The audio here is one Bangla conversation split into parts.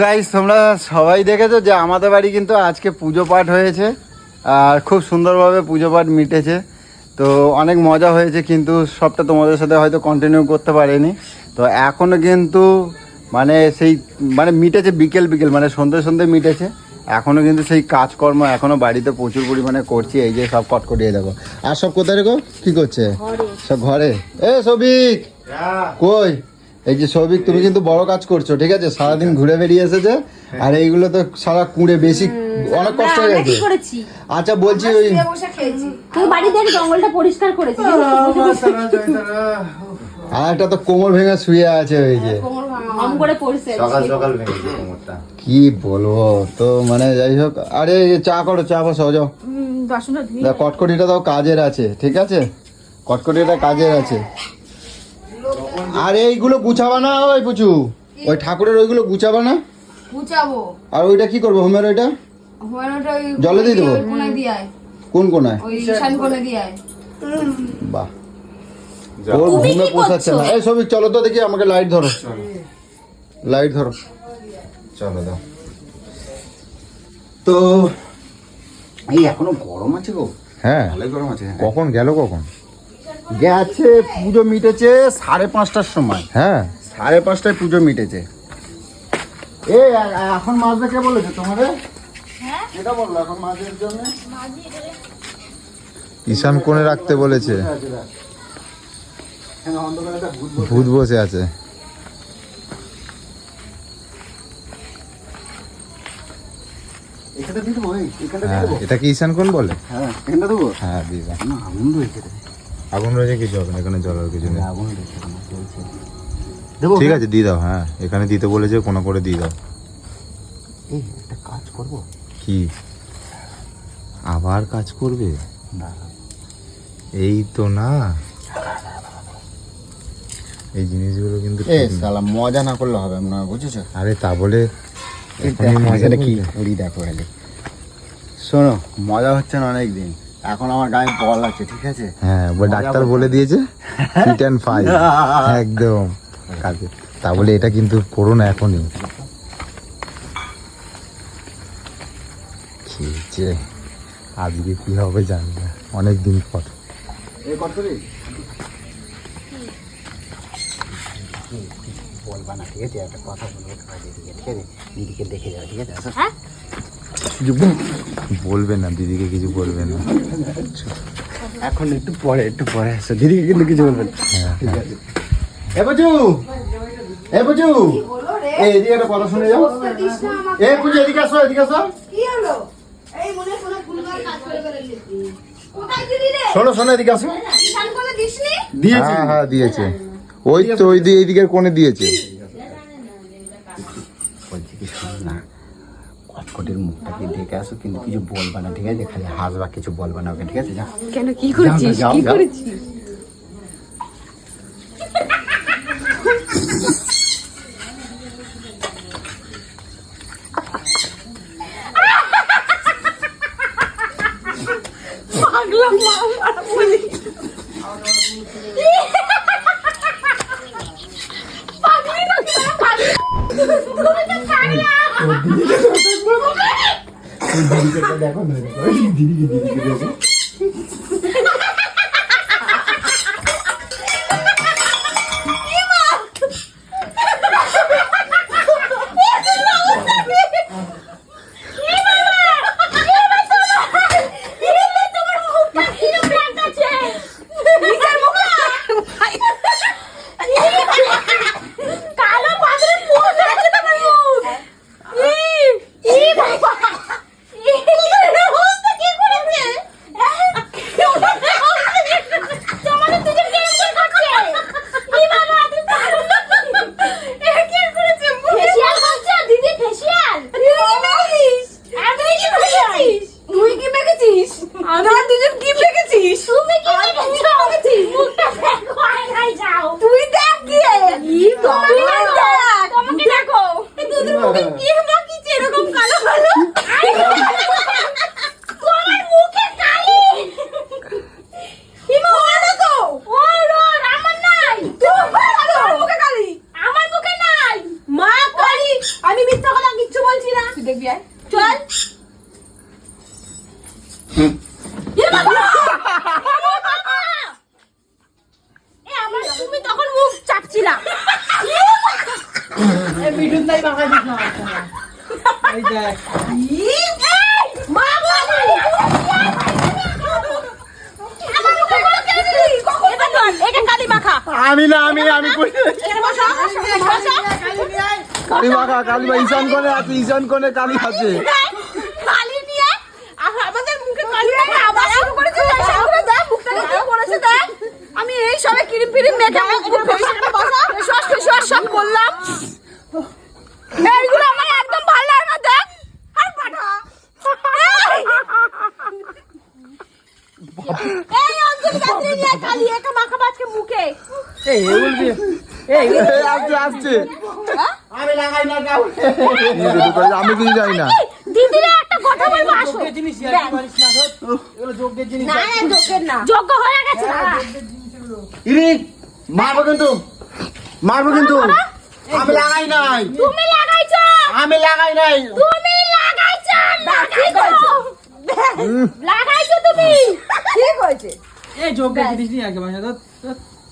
গাইস তোমরা সবাই দেখেছো যে আমাদের বাড়ি কিন্তু আজকে পুজো পাঠ হয়েছে আর খুব সুন্দরভাবে পুজো পাঠ মিটেছে। তো অনেক মজা হয়েছে, কিন্তু সবটা তোমাদের সাথে হয়তো কন্টিনিউ করতে পারিনি। তো এখনও কিন্তু মানে মিটেছে বিকেল মানে সন্ধ্যে মিটেছে। এখনও কিন্তু সেই কাজকর্ম এখনও বাড়িতে প্রচুর পরিমাণে করছি। এই যে সব কটকটিয়ে দেখো। আর সব কোথায় রেখো কি করছে? সব ঘরে। এ সৌভিক কই? এই যে সৌভিক, তুমি কিন্তু বড় কাজ করছো, ঠিক আছে? সারাদিন ঘুরে বেরিয়ে এসেছে আর এইগুলো তো সারা কুঁড়ে বেশি অনেক কষ্ট হয়ে গেছে। আচ্ছা বলছি ওই বাড়িতে জঙ্গলটা পরিষ্কার করেছি। আর একটা তো কোমর ভেঙে শুয়ে আছে ওই যে সকাল ভেঙেছে কোমরটা। কি বলবো তো, মানে যাই হোক। আরে চা করো, চা বসাও যাও। কটকটিটা দাও, কাজের আছে, ঠিক আছে? কটকটিটা কাজের আছে। আর এইগুলো গুছাবা না ওই পুচু, ওই ঠাকুরের ওইগুলো গুছাবা না? গুছাবো। আর ওইটা কি করবো? হোমের ওইটা জলে দিয়ে দেবো? কোন কোনায়? বাহ, ওর ঘুমে পোষাচ্ছে না। এই সবিক চলো তো দেখি, আমাকে লাইট ধরো, লাইট ধরো, চলো দাও। তো এই এখনো গরম আছে গো। হ্যাঁ ভালোই গরম আছে। কখন গেল? কখন গেছে? পুজো মিটেছে 5:30টার সময়। হ্যাঁ 5:30টায় পুজো মিটেছে। এ এখন মাছ কে বলেছে তোমাদের? এটা বললো এখন মাছের জন্য ঈশান কোণে রাখতে বলেছে। ভূত বসে আছে। এখানে দিয়ে দেবো, এখানে দিয়ে হ্যাঁ দেবো। এটা কি ঈশান কোণ বলে? হ্যাঁ এখানটা দেবো। হ্যাঁ দিয়ে দাও। না আগুন রয়েছে রে। আগুন রয়েছে, কিছু হবে না, এখানে জলের কিছু নেই। আগুন রয়েছে না, চলছে। দেবো? ঠিক আছে দিয়ে দাও। হ্যাঁ এখানে দিতে বলেছে, কোনো করে দিয়ে দাও। এই একটা কাজ করবো। কি আবার কাজ করবে? না এই তো না, এই জিনিসগুলো কিন্তু এ ঠিক না। শালা মজা না করলে হবে না, বুঝেছো? আরে তা বলে এখনই মজা কি করবে? করি দেখো খালি। শোনো, মজা হচ্ছে না অনেক দিন, এখন আমার গায়ে বল আছে, ঠিক আছে? হ্যাঁ ডাক্তার বলে দিয়েছে ফিট অ্যান্ড ফাইন একদম কাজে। তা বলে এটা কিন্তু করো না এখনই। খেয়েছে, আজকে কি হবে জানি না, অনেকদিন পর। এই কত রে? বলবা না, ঠিক আছে? একটা কথা বলবো, ঠিক আছে? দিদিকে দেখে যাবে, ঠিক আছে? আসো। বলবে না দিদিকে, কিছু বলবে না। এখন একটু পরে আসো, দিদিকে কিন্তু কিছু বলবেন। হ্যাঁ ঠিক আছে। এ বুঝু, এ বুঝু, এই এদিকে একটা কথা শুনে যাও। এ বুঝু এদিকে আসো, এদিকে আসো। কি হলো? এই মনে কোনো ভুলভাল কাজ করে ফেলেছিস। কোথায় দিলি রে? শোনো এদিকে আসো। ঈশান কোণে দিসনি? দিয়েছি। হ্যাঁ হ্যাঁ দিয়েছে, ওই তো ওই এইদিকের কোণে দিয়েছে। বলছি কি, শোনো না, কটকটির মুখটাকে দেখে আসো, কিন্তু কিছু বলবা না, ঠিক আছে? খালি হাসবা, কিছু বলবা না ওকে, ঠিক আছে? যাও। কেন, কি করেছিস? যাও, কি যাও। করেছিস? পাগলা মা বলি। পাগলি না, পাগলি। তুমি তো পাগলা। দিদিকে দেখো না, দিদিকে দেখো। কালো পাগলের মুখ আছে তোমার মুখ। ই বাবা, ই অবস্থা কি করেছে? বলছি না তুই দেখবি আয় চল আমার তুমি তখন মুখ চাপছিলা এই মিঠুন তাই মাখা দিস না এই দেখ মা বাবা আমার মুখে করে কেন দিলি কখন এটা কালি মাখা আমি না আমি করি এখানে বসো বসো কালী মাখা কালী মা ঈশান কোণে আছে ঈশান কোণে কালী আছে কালি নিয়ে আমাদের মুখে কালি মাখা আবার শুরু করেছে সামনে দেখ মুখটা কি করেছে দেখ আমি এই সবে ক্রিম ফ্রিম মেখে এখানে বসা ফেস সব করলাম এইগুলো আমার একদম ভালো লাগে না দেখ আর পাঠা এই অঞ্জলি গাছরে নিয়ে কালি একা মাখা বাজকে মুখে এই বলবি এই আসছে আসছে আমি লাগাই না কাউ আমি কিছু জানি না দিদিরা একটা কথা বলবো আসো যোগ্য জিনিস আর কি পারিস না ধর এগুলো যোগ্য জিনিস না যোগ্যের না যোগ্য হয়ে গেছে দাদা ইরি মারবো কিন্তু আমি লাগাই নাই তুমি লাগাইছো আমি লাগাই নাই তুমি লাগাইছো লাগাইছো তুমি ঠিক হয়েছে এই যোগ্য জিনিস নিয়ে আগে বাসা ধর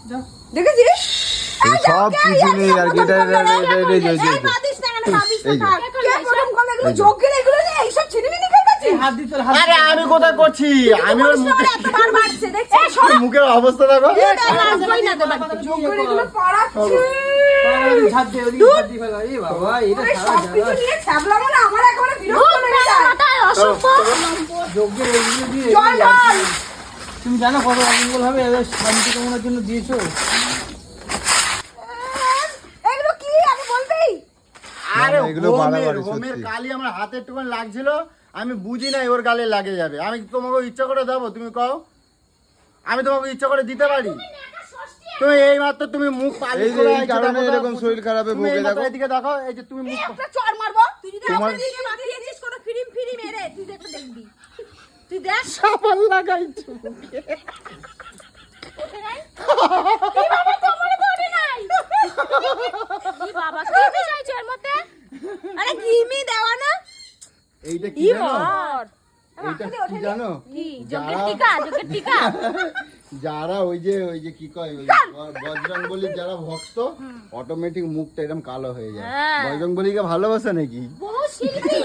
যা দেখেছিস এই সব কিছু নেই আর কি এটা ভাবিস না কেন ভাবিস এই যে। না কে প্রথম কথা এগুলো যোগ্যের এগুলো নিয়ে এইসব ছিনিমিনি খেলতেছিস এই হাত দিতে হাত আরে আমি কোথায় করছি আমি ওর মুখে এতবার বাড়ছে দেখছিস মুখের অবস্থা দেখো আসবই না তো বাড়িতে যোগ্যের এগুলো পাড়াচ্ছে হাত দে ওই হাত দিয়ে ফেলা এই বাবা এটা ওরে সারা সব কিছু নিয়ে ছ্যাবলামো না আমার একেবারে বিরক্ত লেগে যায় মাথায় অসভ্য যোগ্যের এগুলো দিয়ে চল চল তুমি জানো কত অমঙ্গল হবে শান্তি কামনার জন্য দিয়েছো এগুলো কি আগে বলবেই আরে এগুলো বাড়াবাড়ি হোমের সত্যি। কালি আমার হাতে একটুখানি লাগছিল আমি বুঝি নাই ওর গালে লাগে যাবে আমি তোমাকে ইচ্ছা করে দেবো তুমি কও আমি তোমাকে ইচ্ছা করে দিতে পারি তুমি এই মাত্র তুমি মুখ পালিশ এই যে করে এই আইছো, কারণে দেখো তো, এরকম শরীর খারাপে তুমি ভোগে এই মাত্র দেখো এদিকে দেখো এই যে তুমি মুখ একটা চড় মারবো তুই যদি তোমার- আমার দিকে মাখিয়েছিস কোনো ফিরিম ফিরিম এরে তুই দেখতে দেখবি তুই দেখ সাবান লাগাইছো এই বাবা তোমার বডি নাই এই বাবা কি চাইছো এর মধ্যে আরে কিমি দেওয়া না এইটা কি কি জানো বল এইটা কি জানো কি যারা যোগের টিকা যারা ওই যে কি কয় ওই বজরংবলীর যারা ভক্ত অটোমেটিক মুখটা এরকম কালো হয়ে যায় হ্যাঁ। বজরংবলীকে ভালোবাসে নাকি বহু শিল্পী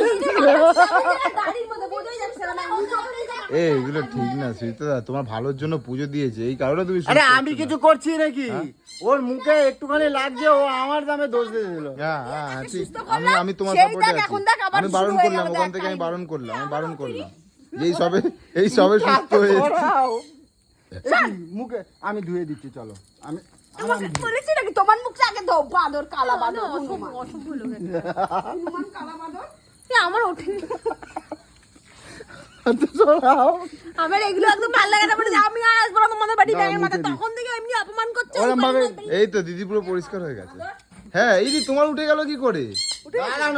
দাড়ির মধ্যে বোঝাই যাচ্ছে না এগুলো ঠিক না সুইতদা তোমার ভালোর জন্য পুজো দিয়েছে এই কারণে তুমি আরে আমি কিছু করছি নাকি ওর মুখে একটুখানি লাগছে ও আমার দামে দোষ দিয়ে দিল হ্যাঁ হ্যাঁ হ্যাঁ, ঠিক আমি আমি তোমার সেই সাপোর্টে দেখ, আছি এখন দেখ আবার আমি বারণ শুরু হয়ে করলাম গেল, ওখান দেখ, থেকে আমি কাহিনী। বারণ করলাম এই সবে সুস্থ হয়েছে মুখে আমি ধুয়ে দিচ্ছি চলো আমি তোমাকে বলেছি নাকি তোমার মুখটা আগে দাও বাদর কালা বাদর হনুমান অসভ্য লোক হনুমান কালা বাদর আমার ওঠেনি আমার এগুলো একদম ভালো লাগে না বলে যে আমি আর আসবো না তোমাদের বাড়ি ব্যাঙের মাথা তখন থেকে এমনি অপমান করছে ওরম ভাবে এই তো দিদি পুরো পরিষ্কার হয়ে গেছে হ্যাঁ এই যে তোমার উঠে গেল কি করে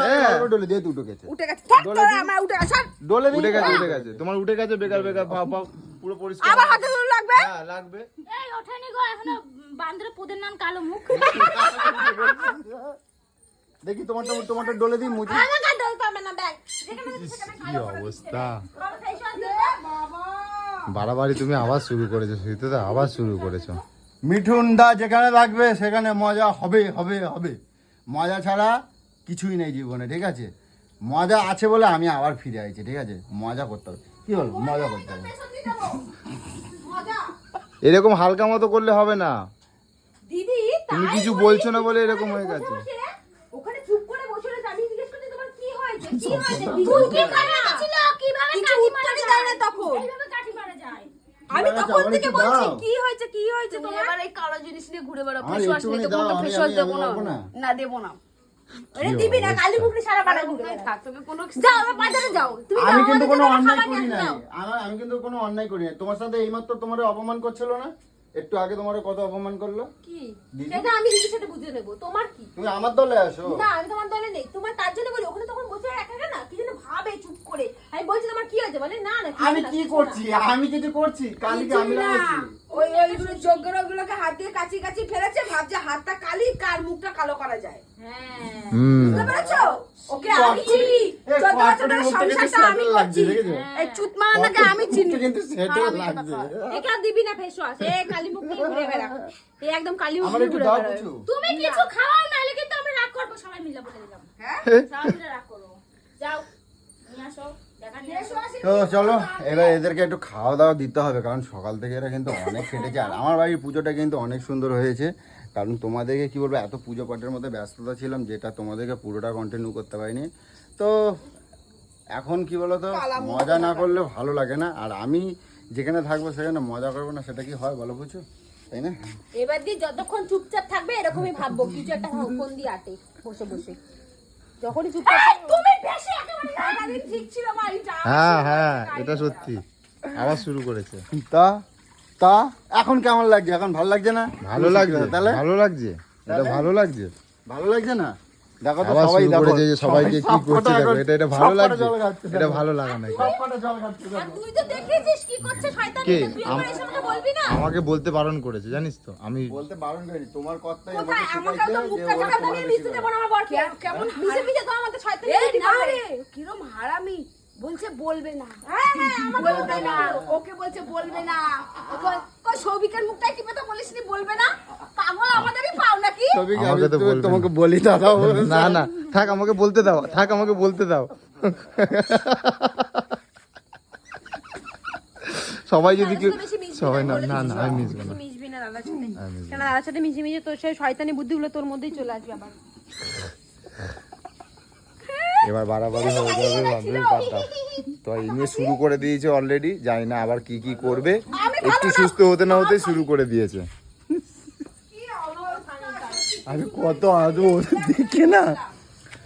হ্যাঁ। ডলে দিয়ে দুটো গেছে উঠে গেছে থাক তোরা আমার উঠে গেছে সর। ডলে উঠে গেছে তোমার উঠে গেছে বেকার পুরো পরিষ্কার আবার হাতে ধরে লাগবে হ্যাঁ লাগবে এই ওঠেনি গো এখনো বান্দরে পুদের নাম কালো মুখ দেখি তোমারটা ডলে দিই মুছে আমাকে আর ডল পাবে না ব্যাগ যেখানে কি অবস্থা বাবা ফেস ওয়াশ বাবা বাড়াবাড়ি তুমি আবার শুরু করেছো সুইতদা আবার শুরু করেছো মিঠুন দা যেখানে থাকবে সেখানে মজা হবে হবে হবে মজা ছাড়া কিছুই নেই জীবনে ঠিক আছে মজা আছে বলে আমি আবার ফিরে আইছি ঠিক আছে মজা করতে হবে কি বল মজা করতে হবে মজা এরকম হালকা মতো করলে হবে না দিদি তুমি কিছু বলছো না বলে এরকম হয়ে গেছে ওখানে চুপ করে বসে রয়েছে আমি জিজ্ঞেস করছি তোমার কি হয়েছে কি হয়েছে তুই কি করে ছিল কিভাবে কিছু কাঠি মারা উত্তরই যায় দেয় না তখন। এইভাবে কাঠি মারা যায় আমি তখন থেকে একটু বলছি দাও। কি হয়েছে কি হয়েছে তুমি তোমার এবার এই কালো জিনিস নিয়ে ঘুরে বেড়াও আমার ফেস ওয়াশ একটুখানি নিতে দাও, কোনো আমি- ফেস ওয়াশ আমি- দেবো আমি না পারবো না। না দেবো না আরে দিবি না কালি মুখে সারা পাড়া ঘুরে বেড়া। থাক তুমি কোনো যাও আমার বাজারে যাও তুমি আমি যাও, কিন্তু আমাদের কোনো জন্য অন্যায় খাবার করি নিয়ে নাই যাও। আমি কিন্তু কোনো অন্যায় করি নাই তোমার সাথে এইমাত্র তোমার অপমান করছিল না একটু আগে তোমার কত অপমান করলো কি দিদি? সেটা আমি দিদির সাথে বুঝে নেবো তোমার কি তুমি আমার দলে আসো না আমি তোমার দলে নেই তোমার তার জন্য বলি ওখানে তখন বসে রাখা না কি যেন ভাবে চুপ করে আমি বলছি তোমার কি হয়েছে বলে না না কিছু আমি না, কি কিছু করছি না। আমি কিছু করছি কালিকে আমি কিছুই না। লাগাইছি ওই ওইগুলো যোগ্যরা ওগুলোকে হাত দিয়ে কাচি কাচি ফেলেছে ভাবছে হাতটা কালি কার মুখটা কালো করা যায় হ্যাঁ হুম বুঝতে পেরেছো ওকে আমি চিনি। এই 14 বছর কটনের ধরে মুখটা কিন্তু সংসারটা আমি settle লাগছে, করছি। দেখেছো? এই চুত মারানাকে আমি চিনি। কিন্তু সেটেল লাগছে। একে আর দিবি না ফেস ওয়াশ এ কালি মুখ নিয়ে ঘুরে বেড়া এ একদম কালি মুখ আমার নিয়ে একটু ঘুরে দাও বেড়া কিছু। তুমি কিছু খাওয়াও নাহলে কিন্তু আমরা রাগ করবো সবাই মিলে বলে দিলাম হ্যাঁ? সবাই মিলে রাগ করবো যাও নিয়ে আসো দেখা নিয়ে আসো তো চলো এবার এদেরকে একটু খাওয়া দাওয়া দিতে হবে, কারণ সকাল থেকে এরা কিন্তু অনেক খেটেছে। আর আমার বাড়ির পুজোটা কিন্তু অনেক সুন্দর হয়েছে, কারণ তোমাদেরকে কি বলবো, এত পুজো পাঠের মধ্যে ব্যস্ততা ছিলাম যেটা তোমাদেরকে পুরোটা কন্টিনিউ করতে পারিনি। তো এখন কি বলো তো, মজা না করলে ভালো লাগে না। আর আমি যেখানে থাকবো সেখানে মজা করবো না, সেটা কি হয় বলো বুঝছো, তাই না? এবার দিয়ে যতক্ষণ চুপচাপ থাকবে এরকমই ভাববো কিছু একটা ফোন দিয়ে আটে বসে বসে যখনই চুপচাপ তুমি বেশি একেবারে সারাদিন ঠিক ছিল বাড়িটা। হ্যাঁ হ্যাঁ এটা সত্যি আবার শুরু করেছে। তা তা এখন কেমন লাগছে? এখন ভালো লাগছে না? ভালো লাগছে, তাহলে ভালো লাগছে, এটা ভালো লাগছে। ভালো লাগছে না? দেখো তো আবার সবাই শুরু দেখো, করেছে যে সবাইকে কি সব করছে কটা দেখো, এখন এটা ভালো সব কটা লাগছে, জল খাচ্ছে, এটা দেখো। ভালো লাগা নাকি? সব কটা জল খাচ্ছে, আর দেখো। তুই তো দেখেছিস কি করছে শয়তান কে? তুই আমার এসে আমাকে বলবি না আমাকে বলতে বারণ করেছে জানিস তো, আমি বলতে বারণ করিনি, তোমার কথাই কোথায়? আমাকে আমাকেও তো শিখাইছে মুখ যে কাটা ওরা কাটা তোমার নিয়ে বেশি মিশতে ভালো। দেবো না আমার বরকে। কেমন মিশে মিশে তো আমাকে শয়তান এই না রে, কিরম হারামি। বলছে বলবে না। বলবে না। ওকে বলছে বলবে না। ওকে সৌভিকের মুখটাই টিপে তো বলিসনি বলবে না। পাগল আমাদেরই পাও নাকি? সবই কি আমাকে তো আমি বলবে তোমাকে না। বলি দাদা না না থাক আমাকে বলতে দাও, থাক আমাকে বলতে দাও। সবাই যদি কেউ সবাই না না না আমি মিশবো না, মিশবি না দাদার সাথে আমি মিশবো কেন দাদার সাথে মিশে মিশে তোর সেই শয়তানি বুদ্ধিগুলো তোর মধ্যেই চলে আসবে আবার এবার বাড়াবাড়ি হয়ে যাবে বান্ধবী পাতা। তো এই নিয়ে শুরু করে দিয়েছে অলরেডি, জানি না আবার কি কি করবে। একটু সুস্থ হতে না হতে শুরু করে দিয়েছে। আমি কত আজও ওদের দেখে না,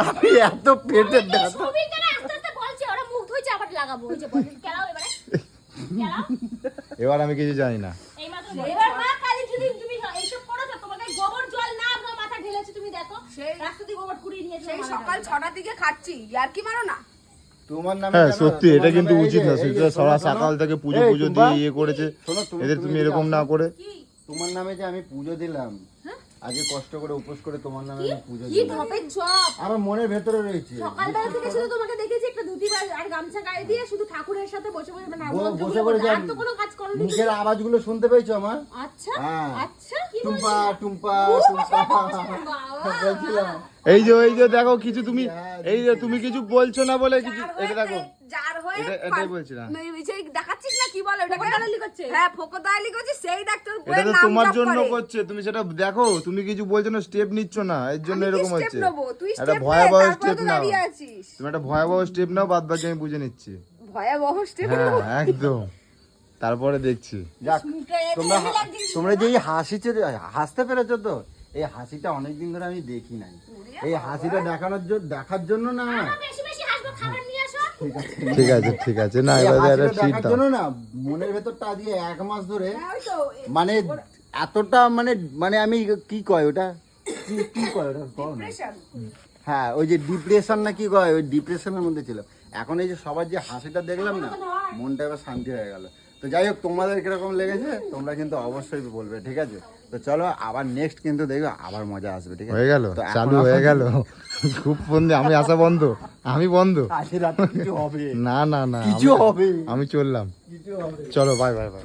আমি এত পেটে ব্যথা। ছবিটা না আস্তে আস্তে বলছে ওরা মুখ ধুইছে আবার লাগাবো ওই যে বলছে কেলাও এবারে কেলাও এবার আমি কিছু জানি না। এই মাত্র এবার মা কালি যদি তুমি এইসব করেছো তোমাকে গোবর জল না মাথা ঢেলেছে তুমি দেখো রাস্তা দিয়ে গোবর কুড়িয়ে নিয়েছে সেই সকাল 6টার দিকে খাচ্ছি। আর কি মারো না? তোমার নামে হ্যাঁ জানো না, সত্যি এটা তোমার কিন্তু নামে এই উচিত যে- না, এই সেটা যে সরা শোনো, সকাল থেকে পুজো এই পুজো টুম্পা, দিয়ে ইয়ে করেছে, শোনো, এদের তুমি যদি এরকম না আসো, করে। তোমার নামে যে আমি পুজো দিলাম, আজকে কষ্ট করে উপোস করে তোমার নামে আমি পুজো কি দিলাম, ধপের চপ আমার মনের ভেতরে রয়েছে। সকালবেলা থেকে শুধু তোমাকে দেখেছি একটা ধুতি আর গামছা গায়ে দিয়ে শুধু ঠাকুরের সাথে বসে বসে মানে বসে পড়ে আর তো কোনো কাজ করোনি মুখের আওয়াজগুলো শুনতে পেয়েছো আমার? আচ্ছা হ্যাঁ। আচ্ছা কি টুম্পা টুম্পা টুম্পা বলছিলাম। এই যে দেখো কিছু তুমি, এই যে তুমি কিছু বলছো না বলে কিছু, এটা দেখো যার হয়ে এটাই বলছিলাম। সেই দেখাচ্ছিস না কি বলে ওটাকে? ফোকরদালি করছে। হ্যাঁ ফোকরদালি করছে, সেই ডাক্তার এটা বইয়ের তো নাম তোমার জপ জন্য করে। করছে, তুমি সেটা দেখো, তুমি কিছু বলছো না, স্টেপ নিচ্ছ না, এর জন্য আমি কি এরকম step হচ্ছে। নেবো? তুই একটা step নে, ভয়াবহ তারপরে স্টেপ তো নাও, দাঁড়িয়ে আছিস। তুমি একটা ভয়াবহ স্টেপ নাও, বাদ বাকি আমি বুঝে নিচ্ছি। ভয়াবহ স্টেপ হ্যাঁ একদম, তারপরে দেখছি। যাক, তোমরা যে এই হাসতে পেরেছো তো, এই হাসিটা অনেকদিন ধরে আমি দেখি নাই। এই হাসিটা দেখার জন্য না, বেশি বেশি হাসবো খাবার নিয়ে আসো ঠিক আছে ঠিক আছে, না এই এবার হাসিটা একটা ট্রিট দেখার দাও। জন্য না, মনের ভেতরটা আজকে 1 মাস ধরে ওই তো মানে এতটা মানে আমি কি কয় ওটা, কি কয় ওটা কও না। pressure। হ্যাঁ ওই যে ডিপ্রেশন না কি কয়, ওই ডিপ্রেশনের মধ্যে ছিল। এখন এই যে সবার যে হাসিটা দেখলাম না, মনটা এবার শান্তি হয়ে গেল। তো যাই হোক, তোমাদের কিরকম লেগেছে তোমরা কিন্তু অবশ্যই বলবে, ঠিক আছে? তো চলো আবার নেক্সট কিন্তু দেখো আবার মজা আসবে, ঠিক আছে? হয়ে গেল, তো এখন চালু হয়ে গেল, খুব ফোন দিয়ে আমি আসা বন্ধ, আমি বন্ধ। আজকে রাতে কিছু হবে, না না না কিছু আমি- হবে, আমি চললাম, কিছু হবে। চলো বাই বাই বাই।